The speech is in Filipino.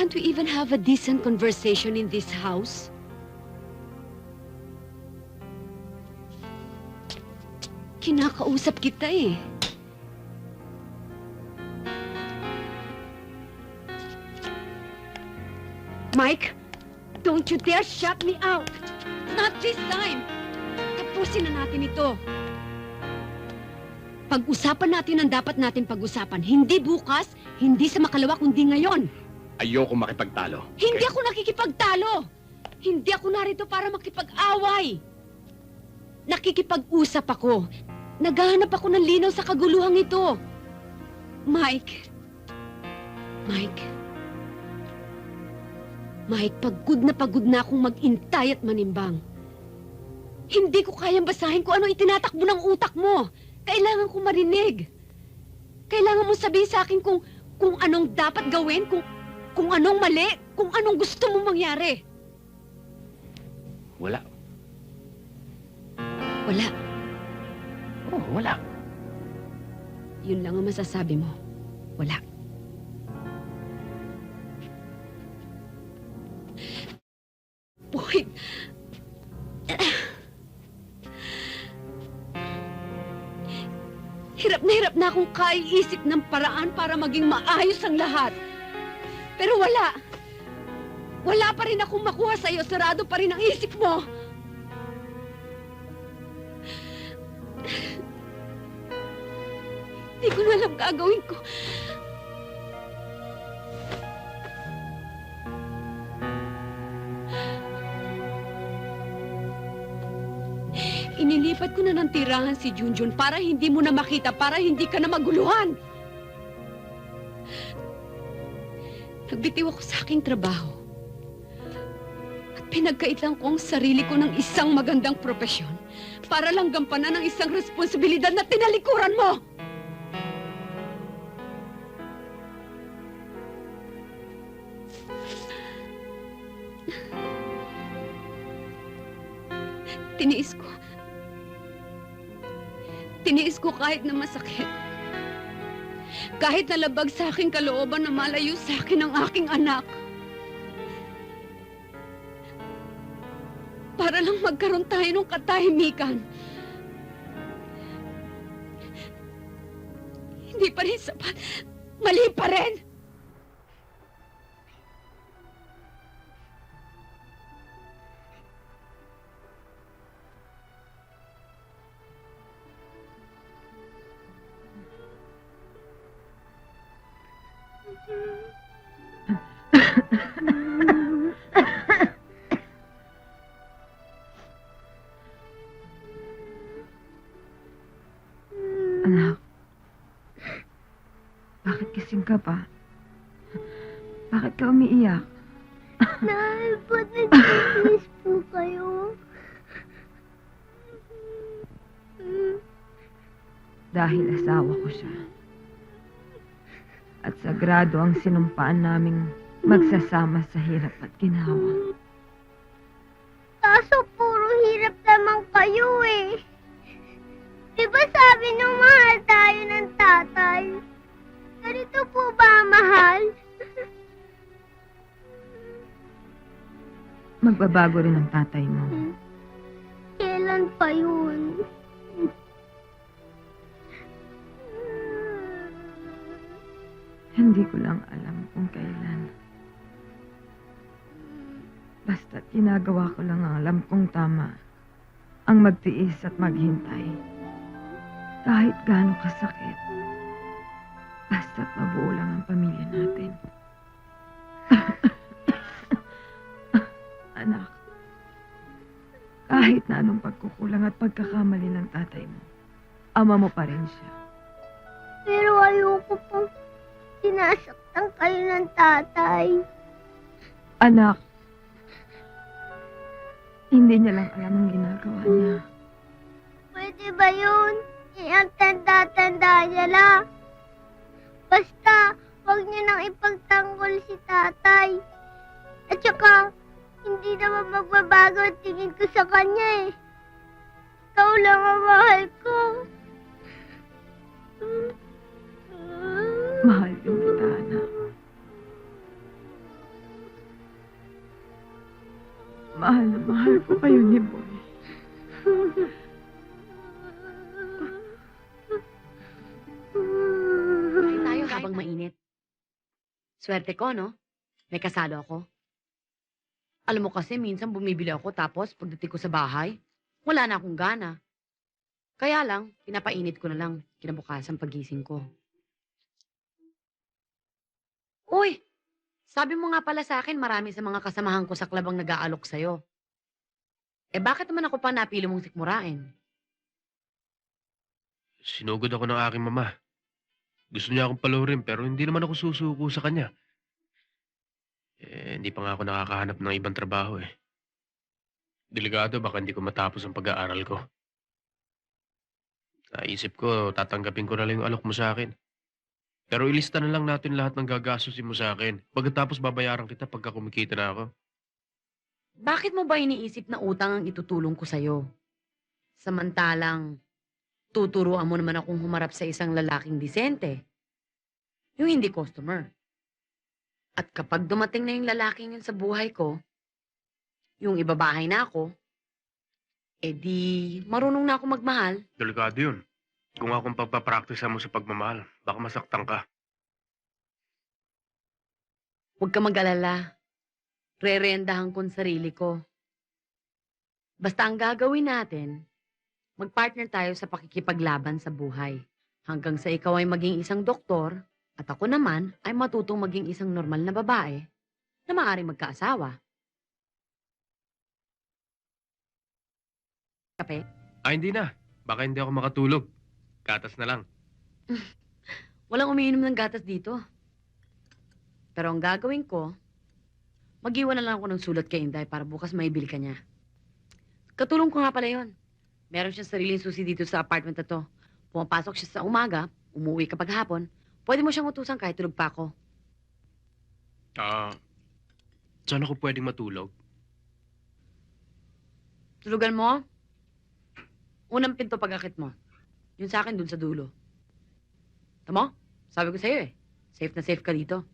Can't we even have a decent conversation in this house? Kinakausap kita eh. Mike, don't you dare shut me out! Not this time! Tapusin na natin ito. Pag-usapan natin ang dapat natin pag-usapan. Hindi bukas, hindi sa makalawa, kundi ngayon. Ayoko makipagtalo. Hindi ako nakikipagtalo! Hindi ako narito para makipag-away! Nakikipag-usap ako. Naghahanap ako ng linaw sa kaguluhang ito. Mike. Mike, pagod na akong mag-intay at manimbang. Hindi ko kayang basahin kung ano itinatakbo ng utak mo. Kailangan kong marinig. Kailangan mo sabihin sa akin kung anong dapat gawin, kung anong mali, kung anong gusto mong mangyari. Wala. Wala. Oh, wala. Yun lang ang masasabi mo. Wala. Boy, hirap na akong kaiisip ng paraan para maging maayos ang lahat. Pero wala. Wala pa rin akong makuha sa'yo. Sarado pa rin ang isip mo. Hindi ko na alam gagawin ko. Inilipat ko na ng tirahan si Junjun para hindi mo na makita, para hindi ka na maguluhan. Nagbitiw ako sa aking trabaho. At pinagkaitan ko ang sarili ko ng isang magandang propesyon para lang gampanan ang isang responsibilidad na tinalikuran mo. Tiniis ko kahit na masakit. Kahit nalabag sa aking kalooban na malayo sa akin ang aking anak. Para lang magkaroon tayo ng katahimikan. Hindi pa rin sapat. Mali pa rin! Anak, bakit gising ka pa? Bakit ka umiiyak? Nay, ba't nagtitiis po kayo? Dahil asawa ko siya. At sagrado ang sinumpaan naming magsasama sa hirap at ginhawa. Kaso puro hirap naman kayo eh. Diba sabi nung mahal tayo ng tatay? Ganito po ba ang mahal? Magbabago rin ang tatay mo. Kailan pa yun? Hindi ko lang alam kung kailan. Basta't ginagawa ko lang ang alam kong tama. Ang magtiis at maghintay. Kahit gaano kasakit. Basta't mabuo lang ang pamilya natin. Anak, kahit na anong pagkukulang at pagkakamali ng tatay mo, ama mo pa rin siya. Pero ayoko pong sinasaktan kayo ng tatay. Anak, hindi niya lang alam ang ginagawa niya. Pwede ba yun? Ang tanda-tanda niya lang. Basta, huwag niyo nang ipagtanggol si tatay. At saka, hindi naman magbabago ang tingin ko sa kanya eh. Ikaw lang ang mahal ko. Mahal din kita, anak. Mahal na mahal ko kayo ni Boy. Kain tayo habang mainit. Swerte ko, no? May kasalo ako. Alam mo kasi, minsan bumibili ako tapos pagdating ko sa bahay, wala na akong gana. Kaya lang, pinapainit ko na lang kinabukasan pagising ko. Uy! Sabi mo nga pala sa akin, marami sa mga kasamahan ko sa klabang nag-aalok sa'yo. Eh bakit naman ako pa napili mong sikmurain? Sinugod ako ng aking mama. Gusto niya akong palurin pero hindi naman ako susuko sa kanya. Hindi pa nga ako nakakahanap ng ibang trabaho eh. Delikado, baka hindi ko matapos ang pag-aaral ko. Naisip ko, tatanggapin ko na lang yung alok mo sa akin. Pero ilista na lang natin lahat ng gagastusin mo sa akin. Pagkatapos babayaran kita pagka kumikita na ako. Bakit mo ba iniisip na utang ang itutulong ko sa'yo? Samantalang, tuturuan mo naman akong humarap sa isang lalaking disente. Yung hindi customer. At kapag dumating na yung lalaking yun sa buhay ko, yung ibabahay na ako, di marunong na ako magmahal. Delikado yun. Kung akong pagpapraktisa mo sa pagmamahal, baka masaktan ka. Huwag ka mag-alala. Re-reendahan ko ang sarili ko. Basta ang gagawin natin, mag-partner tayo sa pakikipaglaban sa buhay. Hanggang sa ikaw ay maging isang doktor, at ako naman ay matutong maging isang normal na babae na maaaring magkaasawa. Kape? Hindi na. Baka hindi ako makatulog. Gatas na lang. Walang umiinom ng gatas dito. Pero ang gagawin ko, mag-iwan na lang ako ng sulat kay Inday para bukas maibili ka niya. Katulong ko nga pala yon. Meron siyang sariling susi dito sa apartment na to. Pumapasok siya sa umaga, umuwi kapag hapon. Pwede mo siyang utusan kahit tulog pa ako. Saan ako pwedeng matulog? Tulugan mo? Unang pinto pag-akit mo. Yun sa akin dun sa dulo. Tama? Sabi ko sa'yo eh. Safe na safe ka dito.